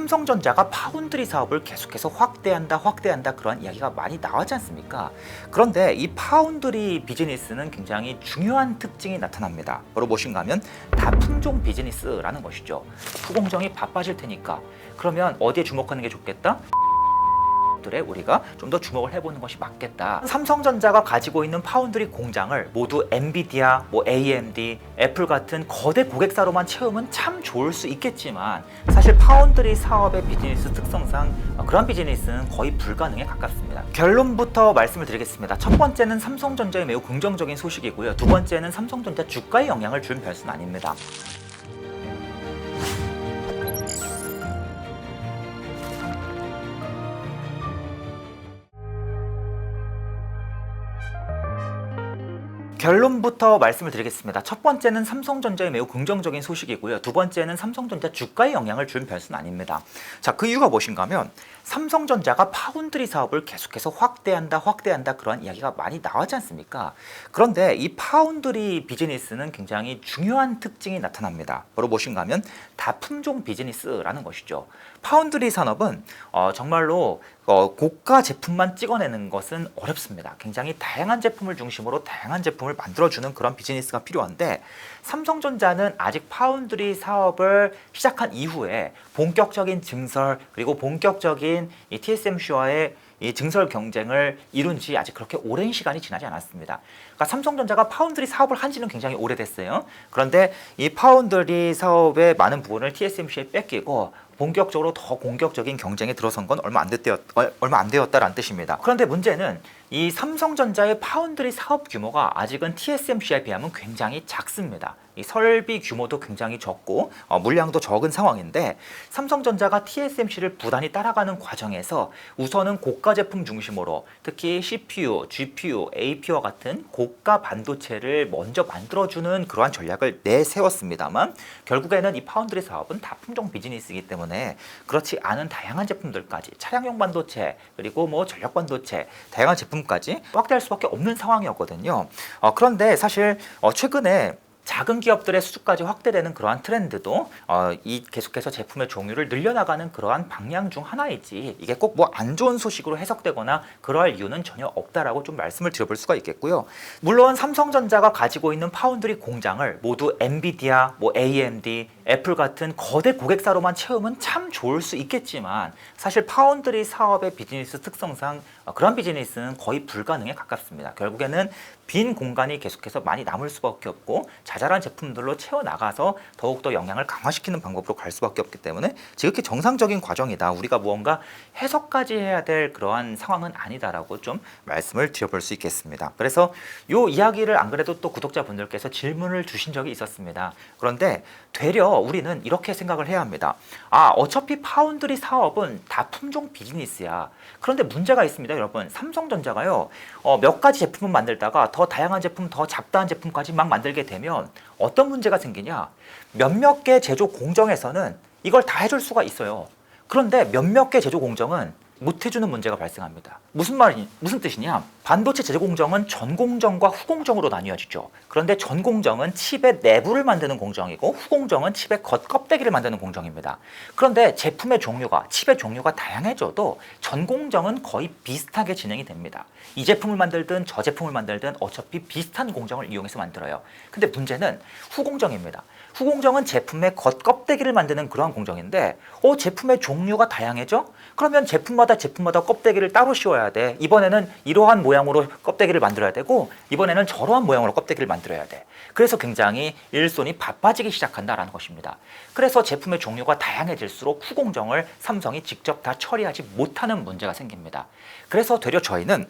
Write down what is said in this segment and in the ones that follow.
삼성전자가 파운드리 사업을 계속해서 확대한다 그런 이야기가 많이 나오지 않습니까? 그런데 이 파운드리 비즈니스는 굉장히 중요한 특징이 나타납니다. 바로 무엇인가 하면 다품종 비즈니스라는 것이죠. 후공정이 바빠질 테니까 그러면 어디에 주목하는 게 좋겠다? 들에 우리가 좀 더 주목을 해보는 것이 맞겠다. 삼성전자가 가지고 있는 파운드리 공장을 모두 엔비디아, AMD, 애플 같은 거대 고객사로만 채우면 참 좋을 수 있겠지만 사실 파운드리 사업의 비즈니스 특성상 그런 비즈니스는 거의 불가능에 가깝습니다. 결론부터 말씀을 드리겠습니다. 첫 번째는 삼성전자의 매우 긍정적인 소식이고요. 두 번째는 삼성전자 주가에 영향을 준 변수는 아닙니다. 결론부터 말씀을 드리겠습니다. 첫 번째는 삼성전자의 매우 긍정적인 소식이고요. 두 번째는 삼성전자 주가에 영향을 준 변수는 아닙니다. 자, 그 이유가 무엇인가 하면 삼성전자가 파운드리 사업을 계속해서 확대한다 그런 이야기가 많이 나오지 않습니까? 그런데 이 파운드리 비즈니스는 굉장히 중요한 특징이 나타납니다. 바로 무엇인가 하면 다품종 비즈니스라는 것이죠. 파운드리 산업은 정말로 고가 제품만 찍어내는 것은 어렵습니다. 굉장히 다양한 제품을 중심으로 다양한 제품을 만들어주는 그런 비즈니스가 필요한데 삼성전자는 아직 파운드리 사업을 시작한 이후에 본격적인 증설 그리고 본격적인 이 TSMC와의 이 증설 경쟁을 이룬 지 아직 그렇게 오랜 시간이 지나지 않았습니다. 그러니까 삼성전자가 파운드리 사업을 한 지는 굉장히 오래됐어요. 그런데 이 파운드리 사업의 많은 부분을 TSMC에 뺏기고 본격적으로 더 공격적인 경쟁에 들어선 건 얼마 안 되었다라는 뜻입니다. 그런데 문제는 이 삼성전자의 파운드리 사업 규모가 아직은 TSMC에 비하면 굉장히 작습니다. 이 설비 규모도 굉장히 적고 물량도 적은 상황인데 삼성전자가 TSMC를 부단히 따라가는 과정에서 우선은 고가 제품 중심으로 특히 CPU, GPU, APU와 같은 고가 반도체를 먼저 만들어주는 그러한 전략을 내세웠습니다만 결국에는 이 파운드리 사업은 다품종 비즈니스이기 때문에 그렇지 않은 다양한 제품들까지 차량용 반도체 그리고 전력 반도체 다양한 제품까지 확대할 수밖에 없는 상황이었거든요. 그런데 사실 최근에 작은 기업들의 수주까지 확대되는 그러한 트렌드도 이 계속해서 제품의 종류를 늘려나가는 그러한 방향 중 하나이지 이게 꼭 안 좋은 소식으로 해석되거나 그러할 이유는 전혀 없다라고 좀 말씀을 드려볼 수가 있겠고요. 물론 삼성전자가 가지고 있는 파운드리 공장을 모두 엔비디아, AMD, 애플 같은 거대 고객사로만 채우면 참 좋을 수 있겠지만 사실 파운드리 사업의 비즈니스 특성상 그런 비즈니스는 거의 불가능에 가깝습니다. 결국에는 빈 공간이 계속해서 많이 남을 수밖에 없고 자잘한 제품들로 채워나가서 더욱더 영향을 강화시키는 방법으로 갈 수밖에 없기 때문에 지극히 정상적인 과정이다. 우리가 무언가 해석까지 해야 될 그러한 상황은 아니다라고 좀 말씀을 드려볼 수 있겠습니다. 그래서 이 이야기를 안 그래도 또 구독자분들께서 질문을 주신 적이 있었습니다. 그런데 되려 우리는 이렇게 생각을 해야 합니다. 어차피 파운드리 사업은 다품종 비즈니스야. 그런데 문제가 있습니다, 여러분. 삼성전자가요, 몇 가지 제품을 만들다가 더 다양한 제품, 더 잡다한 제품까지 막 만들게 되면 어떤 문제가 생기냐? 몇몇 개 제조 공정에서는 이걸 다 해줄 수가 있어요. 그런데 몇몇 개 제조 공정은 못 해주는 문제가 발생합니다. 무슨 뜻이냐? 반도체 제조 공정은 전 공정과 후 공정으로 나뉘어지죠. 그런데 전 공정은 칩의 내부를 만드는 공정이고 후 공정은 칩의 겉껍데기를 만드는 공정입니다. 그런데 제품의 종류가, 칩의 종류가 다양해져도 전 공정은 거의 비슷하게 진행이 됩니다. 이 제품을 만들든 저 제품을 만들든 어차피 비슷한 공정을 이용해서 만들어요. 근데 문제는 후 공정입니다. 후 공정은 제품의 겉껍데기를 만드는 그러한 공정인데 제품의 종류가 다양해져? 그러면 제품마다 껍데기를 따로 씌워야 돼. 이번에는 이러한 모양으로 껍데기를 만들어야 되고 이번에는 저러한 모양으로 껍데기를 만들어야 돼. 그래서 굉장히 일손이 바빠지기 시작한다라는 것입니다. 그래서 제품의 종류가 다양해질수록 후 공정을 삼성이 직접 다 처리하지 못하는 문제가 생깁니다. 그래서 되려 저희는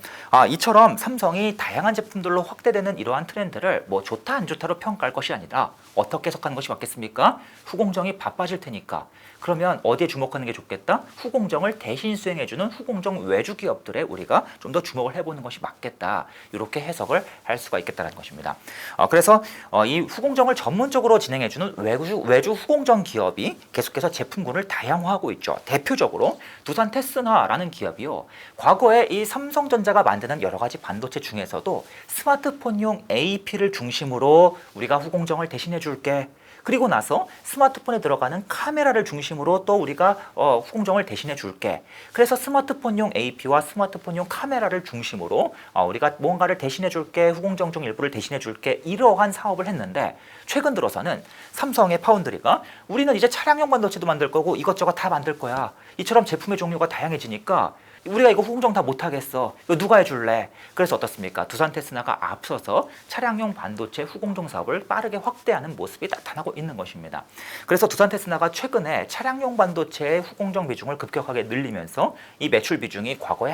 이처럼 삼성이 다양한 제품들로 확대되는 이러한 트렌드를 좋다 안 좋다로 평가할 것이 아니라 어떻게 해석하는 것이 맞겠습니까? 후 공정이 바빠질 테니까. 그러면 어디에 주목하는 게 좋겠다? 후 공정을 대신 수행해주는 후 공정 외주 기업들에 우리가 좀 더 주목을 해보는 것이 맞겠다. 이렇게 해석을 할 수가 있겠다는 것입니다. 그래서 이 후 공정을 전문적으로 진행해주는 외주 후 공정 기업이 계속해서 제품군을 다양화하고 있죠. 대표적으로 두산 테스나라는 기업이요. 과거에 이 삼성전자가 만드는 여러 가지 반도체 중에서도 스마트폰용 AP를 중심으로 우리가 후 공정을 대신해 줄게. 그리고 나서 스마트폰에 들어가는 카메라를 중심으로 또 우리가 후공정을 대신해 줄게. 그래서 스마트폰용 AP와 스마트폰용 카메라를 중심으로 우리가 뭔가를 대신해 줄게, 후공정 중 일부를 대신해 줄게, 이러한 사업을 했는데 최근 들어서는 삼성의 파운드리가 우리는 이제 차량용 반도체도 만들 거고 이것저것 다 만들 거야. 이처럼 제품의 종류가 다양해지니까 우리가 이거 후공정 다 못하겠어. 이거 누가 해줄래? 그래서 어떻습니까? 두산 테스나가 앞서서 차량용 반도체 후공정 사업을 빠르게 확대하는 모습이 나타나고 있는 것입니다. 그래서 두산 테스나가 최근에 차량용 반도체의 후공정 비중을 급격하게 늘리면서 이 매출 비중이 과거에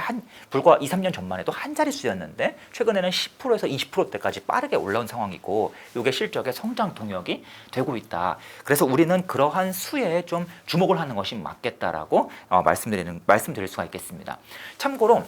불과 2, 3년 전만 해도 한 자릿수였는데 최근에는 10%에서 20%대까지 빠르게 올라온 상황이고 이게 실적의 성장 동력이 되고 있다. 그래서 우리는 그러한 수에 좀 주목을 하는 것이 맞겠다라고 말씀드릴 수가 있겠습니다. 참고로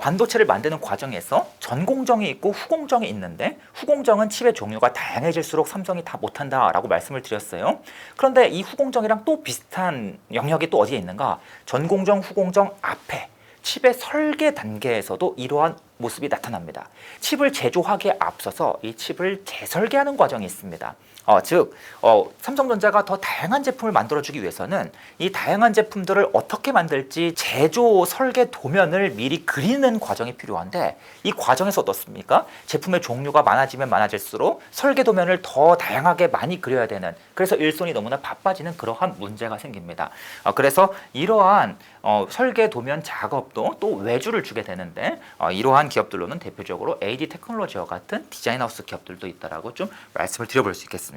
반도체를 만드는 과정에서 전공정이 있고 후공정이 있는데 후공정은 칩의 종류가 다양해질수록 삼성이 다 못한다라고 말씀을 드렸어요. 그런데 이 후공정이랑 또 비슷한 영역이 또 어디에 있는가? 전공정, 후공정 앞에 칩의 설계 단계에서도 이러한 모습이 나타납니다. 칩을 제조하기에 앞서서 이 칩을 재설계하는 과정이 있습니다. 즉 삼성전자가 더 다양한 제품을 만들어주기 위해서는 이 다양한 제품들을 어떻게 만들지 제조 설계 도면을 미리 그리는 과정이 필요한데 이 과정에서 어떻습니까? 제품의 종류가 많아지면 많아질수록 설계 도면을 더 다양하게 많이 그려야 되는, 그래서 일손이 너무나 바빠지는 그러한 문제가 생깁니다. 그래서 이러한 설계 도면 작업도 또 외주를 주게 되는데 이러한 기업들로는 대표적으로 AD 테크놀로지와 같은 디자인하우스 기업들도 있다라고 좀 말씀을 드려볼 수 있겠습니다.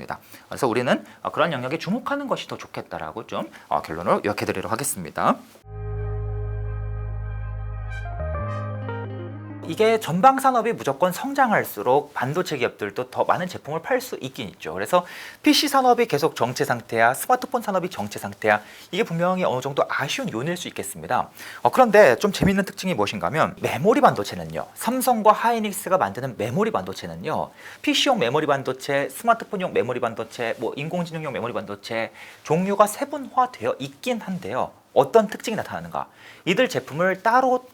그래서 우리는 그런 영역에 주목하는 것이 더 좋겠다라고 좀 결론을 요약해드리도록 하겠습니다. 이게 전방 산업이 무조건 성장할수록 반도체 기업들도 더 많은 제품을 팔 수 있긴 있죠. 그래서 PC 산업이 계속 정체 상태야, 스마트폰 산업이 정체 상태야, 이게 분명히 어느 정도 아쉬운 요인일 수 있겠습니다. 그런데 좀 재미있는 특징이 무엇인가 하면 메모리 반도체는요, 삼성과 하이닉스가 만드는 메모리 반도체는요, PC용 메모리 반도체, 스마트폰용 메모리 반도체, 인공지능용 메모리 반도체 종류가 세분화되어 있긴 한데요. 어떤 특징이 나타나는가? 이들 제품을 따로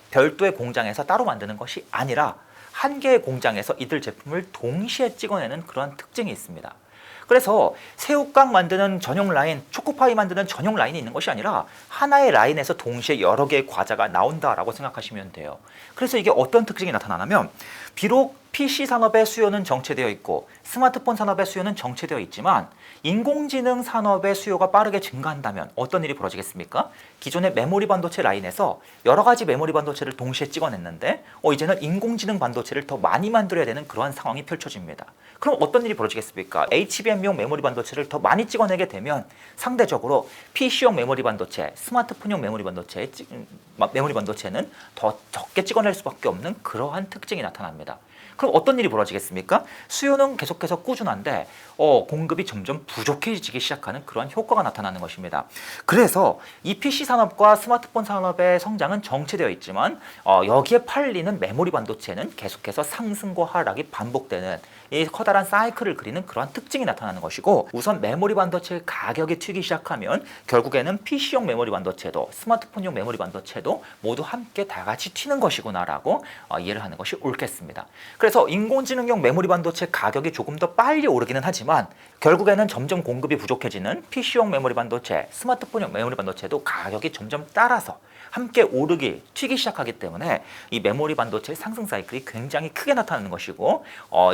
별도의 공장에서 따로 만드는 것이 아니라 한 개의 공장에서 이들 제품을 동시에 찍어내는 그런 특징이 있습니다. 그래서 새우깡 만드는 전용 라인, 초코파이 만드는 전용 라인이 있는 것이 아니라 하나의 라인에서 동시에 여러 개의 과자가 나온다라고 생각하시면 돼요. 그래서 이게 어떤 특징이 나타나냐면 비록 PC 산업의 수요는 정체되어 있고 스마트폰 산업의 수요는 정체되어 있지만 인공지능 산업의 수요가 빠르게 증가한다면 어떤 일이 벌어지겠습니까? 기존의 메모리 반도체 라인에서 여러 가지 메모리 반도체를 동시에 찍어냈는데 이제는 인공지능 반도체를 더 많이 만들어야 되는 그러한 상황이 펼쳐집니다. 그럼 어떤 일이 벌어지겠습니까? HBM용 메모리 반도체를 더 많이 찍어내게 되면 상대적으로 PC용 메모리 반도체, 스마트폰용 메모리 반도체는 더 적게 찍어낼 수밖에 없는 그러한 특징이 나타납니다. 그럼 어떤 일이 벌어지겠습니까? 수요는 계속해서 꾸준한데 공급이 점점 부족해지기 시작하는 그런 효과가 나타나는 것입니다. 그래서 이 PC 산업과 스마트폰 산업의 성장은 정체되어 있지만 여기에 팔리는 메모리 반도체는 계속해서 상승과 하락이 반복되는 이 커다란 사이클을 그리는 그러한 특징이 나타나는 것이고, 우선 메모리 반도체 가격이 튀기 시작하면 결국에는 PC용 메모리 반도체도 스마트폰용 메모리 반도체도 모두 함께 다 같이 튀는 것이구나라고 이해를 하는 것이 옳겠습니다. 그래서 인공지능용 메모리 반도체 가격이 조금 더 빨리 오르기는 하지만 결국에는 점점 공급이 부족해지는 PC용 메모리 반도체, 스마트폰용 메모리 반도체도 가격이 점점 따라서 함께 튀기 시작하기 때문에 이 메모리 반도체의 상승 사이클이 굉장히 크게 나타나는 것이고,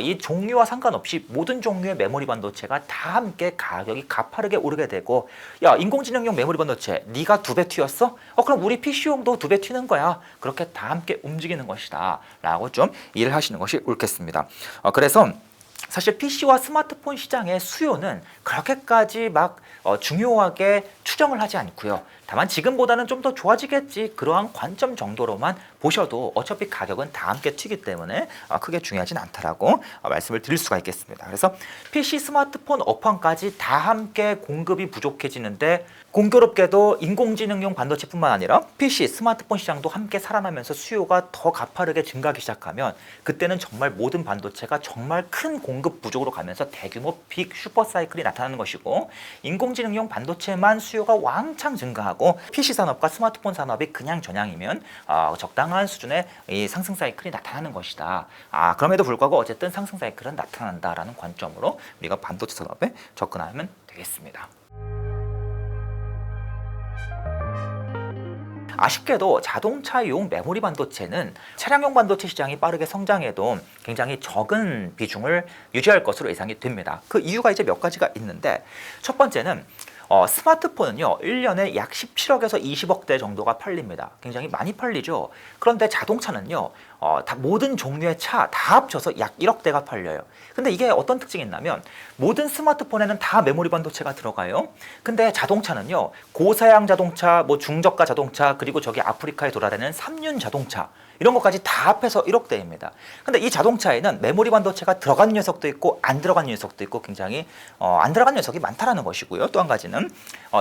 이 종류와 상관없이 모든 종류의 메모리 반도체가 다 함께 가격이 가파르게 오르게 되고, 야, 인공지능용 메모리 반도체 네가 2배 튀었어? 그럼 우리 PC용도 2배 튀는 거야. 그렇게 다 함께 움직이는 것이다 라고 좀 이해를 하시는 것이 옳겠습니다. 그래서 사실 PC와 스마트폰 시장의 수요는 그렇게까지 중요하게 추정을 하지 않고요. 다만 지금보다는 좀 더 좋아지겠지, 그러한 관점 정도로만 보셔도 어차피 가격은 다 함께 튀기 때문에 크게 중요하진 않다라고 말씀을 드릴 수가 있겠습니다. 그래서 PC, 스마트폰 업황까지 다 함께 공급이 부족해지는데 공교롭게도 인공지능용 반도체뿐만 아니라 PC, 스마트폰 시장도 함께 살아나면서 수요가 더 가파르게 증가하기 시작하면 그때는 정말 모든 반도체가 정말 큰 공급 부족으로 가면서 대규모 빅 슈퍼 사이클이 나타나는 것이고, 인공지능용 반도체만 수요가 왕창 증가하고 PC 산업과 스마트폰 산업이 그냥 전향이면 적당한 수준의 이 상승 사이클이 나타나는 것이다. 그럼에도 불구하고 어쨌든 상승 사이클은 나타난다라는 관점으로 우리가 반도체 산업에 접근하면 되겠습니다. 아쉽게도 자동차용 메모리 반도체는 차량용 반도체 시장이 빠르게 성장해도 굉장히 적은 비중을 유지할 것으로 예상이 됩니다. 그 이유가 이제 몇 가지가 있는데, 첫 번째는 스마트폰은요 1년에 약 17억에서 20억 대 정도가 팔립니다. 굉장히 많이 팔리죠. 그런데 자동차는요 다 모든 종류의 차 다 합쳐서 약 1억 대가 팔려요. 근데 이게 어떤 특징이 있냐면, 모든 스마트폰에는 다 메모리 반도체가 들어가요. 근데 자동차는요 고사양 자동차, 뭐 중저가 자동차, 그리고 저기 아프리카에 돌아다니는 3륜 자동차, 이런 것까지 다 합해서 1억 대입니다. 근데 이 자동차에는 메모리 반도체가 들어간 녀석도 있고 안 들어간 녀석도 있고 굉장히 안 들어간 녀석이 많다라는 것이고요. 또 한 가지는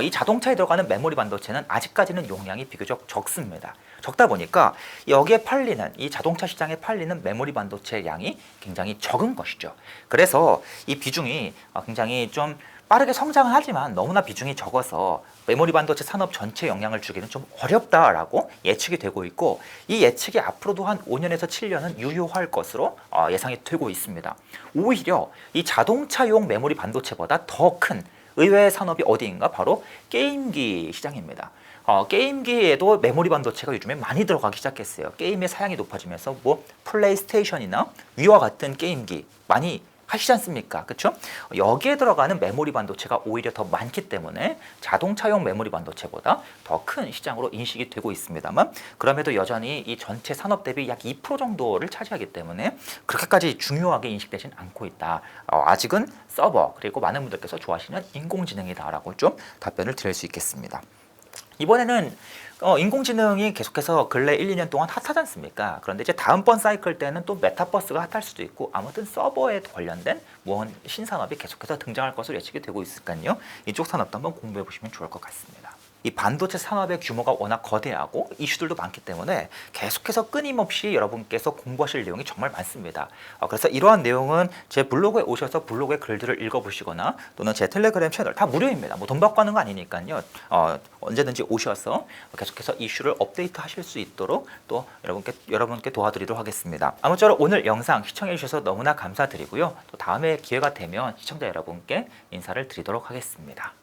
이 자동차에 들어가는 메모리 반도체는 아직까지는 용량이 비교적 적습니다. 적다 보니까 여기에 팔리는, 이 자동차 시장에 팔리는 메모리 반도체 양이 굉장히 적은 것이죠. 그래서 이 비중이 굉장히 좀 빠르게 성장은 하지만 너무나 비중이 적어서 메모리 반도체 산업 전체 영향을 주기는 좀 어렵다라고 예측이 되고 있고, 이 예측이 앞으로도 한 5년에서 7년은 유효할 것으로 예상이 되고 있습니다. 오히려 이 자동차용 메모리 반도체보다 더 큰 의외의 산업이 어디인가, 바로 게임기 시장입니다. 게임기에도 메모리 반도체가 요즘에 많이 들어가기 시작했어요. 게임의 사양이 높아지면서 뭐 플레이스테이션이나 위와 같은 게임기 많이 하시지 않습니까? 그렇죠? 여기에 들어가는 메모리 반도체가 오히려 더 많기 때문에 자동차용 메모리 반도체보다 더 큰 시장으로 인식이 되고 있습니다만, 그럼에도 여전히 이 전체 산업 대비 약 2% 정도를 차지하기 때문에 그렇게까지 중요하게 인식되진 않고 있다. 아직은 서버, 그리고 많은 분들께서 좋아하시는 인공지능이다라고 좀 답변을 드릴 수 있겠습니다. 이번에는 인공지능이 계속해서 근래 1, 2년 동안 핫하지 않습니까? 그런데 이제 다음번 사이클 때는 또 메타버스가 핫할 수도 있고, 아무튼 서버에 관련된 신산업이 계속해서 등장할 것으로 예측이 되고 있으니까요. 이쪽 산업도 한번 공부해 보시면 좋을 것 같습니다. 이 반도체 산업의 규모가 워낙 거대하고 이슈들도 많기 때문에 계속해서 끊임없이 여러분께서 공부하실 내용이 정말 많습니다. 그래서 이러한 내용은 제 블로그에 오셔서 블로그의 글들을 읽어보시거나, 또는 제 텔레그램 채널 다 무료입니다. 뭐 돈 받고 하는 거 아니니까요. 언제든지 오셔서 계속해서 이슈를 업데이트 하실 수 있도록 또 여러분께 도와드리도록 하겠습니다. 아무쪼록 오늘 영상 시청해 주셔서 너무나 감사드리고요. 또 다음에 기회가 되면 시청자 여러분께 인사를 드리도록 하겠습니다.